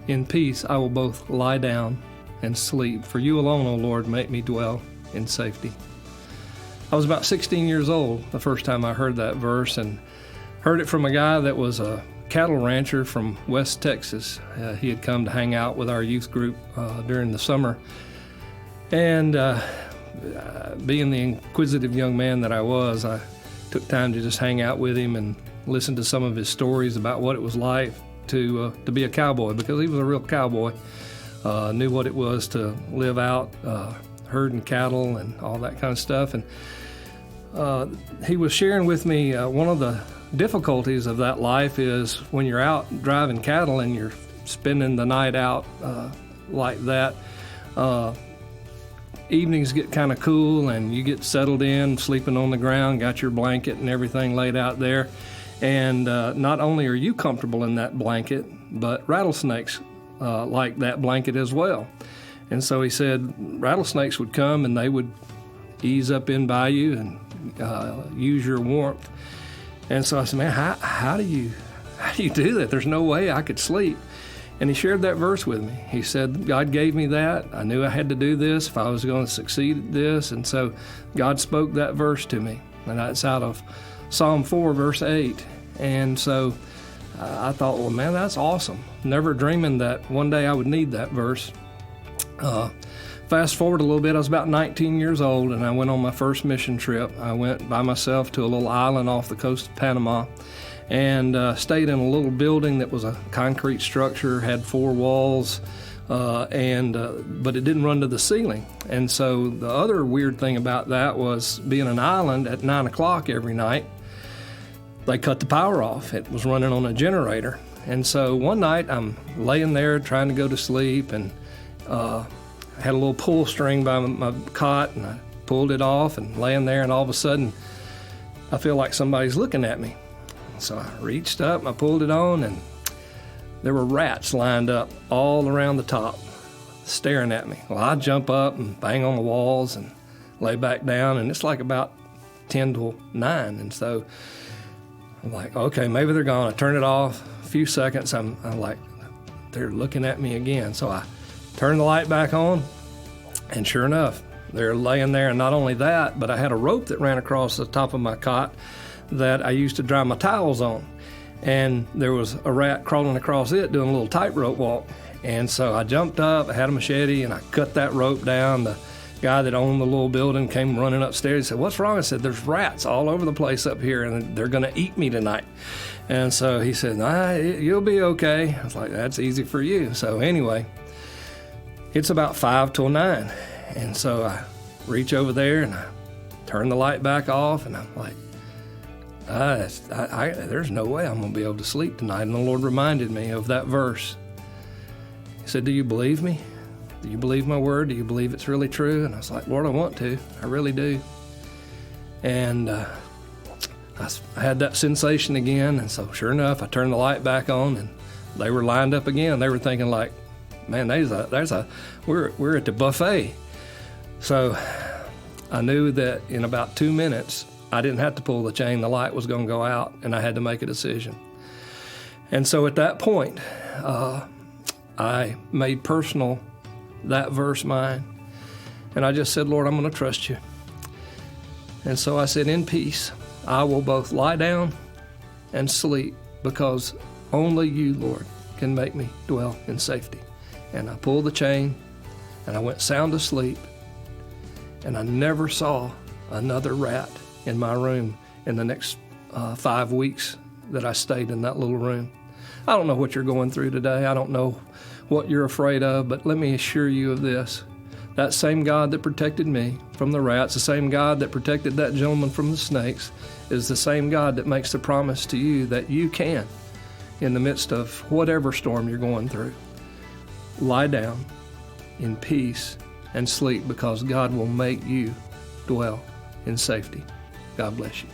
In peace I will both lie down and sleep, for you alone, O Lord, make me dwell in safety. I was about 16 years old the first time I heard that verse, and heard it from a guy that was a cattle rancher from West Texas. He had come to hang out with our youth group during the summer. And being the inquisitive young man that I was, I took time to just hang out with him and listen to some of his stories about what it was like to be a cowboy, because he was a real cowboy. Knew what it was to live out herding cattle and all that kind of stuff. And he was sharing with me one of the difficulties of that life is when you're out driving cattle and you're spending the night out like that. Evenings get kind of cool and you get settled in, sleeping on the ground, got your blanket and everything laid out there. And not only are you comfortable in that blanket, but rattlesnakes like that blanket as well. And so he said rattlesnakes would come and they would ease up in by you and use your warmth. And so I said, man, how do you do that? There's no way I could sleep. And he shared that verse with me. He said, God gave me that. I knew I had to do this if I was going to succeed at this. And so God spoke that verse to me. And that's out of Psalm 4, verse 8. And so I thought, well, man, that's awesome. Never dreaming that one day I would need that verse. Fast forward a little bit, I was about 19 years old, and I went on my first mission trip. I went by myself to a little island off the coast of Panama and stayed in a little building that was a concrete structure, had 4 walls, but it didn't run to the ceiling. And so the other weird thing about that was being an island at 9 o'clock every night, they cut the power off. It was running on a generator. And so one night I'm laying there trying to go to sleep, and had a little pull string by my cot, and I pulled it off and laying there, and all of a sudden I feel like somebody's looking at me. So I reached up and I pulled it on, and there were rats lined up all around the top staring at me. Well, I jump up and bang on the walls and lay back down, and it's like about 10 to 9. And so I'm like, okay, maybe they're gone. I turn it off. A few seconds, I'm like, they're looking at me again. So I turn the light back on, and sure enough, they're laying there. And not only that, but I had a rope that ran across the top of my cot that I used to dry my towels on. And there was a rat crawling across it doing a little tightrope walk. And so I jumped up, I had a machete, and I cut that rope down. The guy that owned the little building came running upstairs. He said, what's wrong? I said, there's rats all over the place up here, and they're going to eat me tonight. And so he said, you'll be okay. I was like, that's easy for you. So anyway, it's about 5 till 9. And so I reach over there and I turn the light back off, and I'm like, there's no way I'm going to be able to sleep tonight. And the Lord reminded me of that verse. He said, do you believe me? Do you believe my word? Do you believe it's really true? And I was like, Lord, I want to. I really do. And I had that sensation again. And so sure enough, I turned the light back on, and they were lined up again. They were thinking like, man, we're at the buffet. So I knew that in about 2 minutes, I didn't have to pull the chain. The light was going to go out, and I had to make a decision. And so at that point, I made personal that verse mine. And I just said, Lord, I'm going to trust you. And so I said, in peace, I will both lie down and sleep, because only you, Lord, can make me dwell in safety. And I pulled the chain, and I went sound asleep, and I never saw another rat in my room in the next 5 weeks that I stayed in that little room. I don't know what you're going through today. I don't know what you're afraid of, but let me assure you of this. That same God that protected me from the rats, the same God that protected that gentleman from the snakes, is the same God that makes the promise to you that you can, in the midst of whatever storm you're going through, lie down in peace and sleep, because God will make you dwell in safety. God bless you.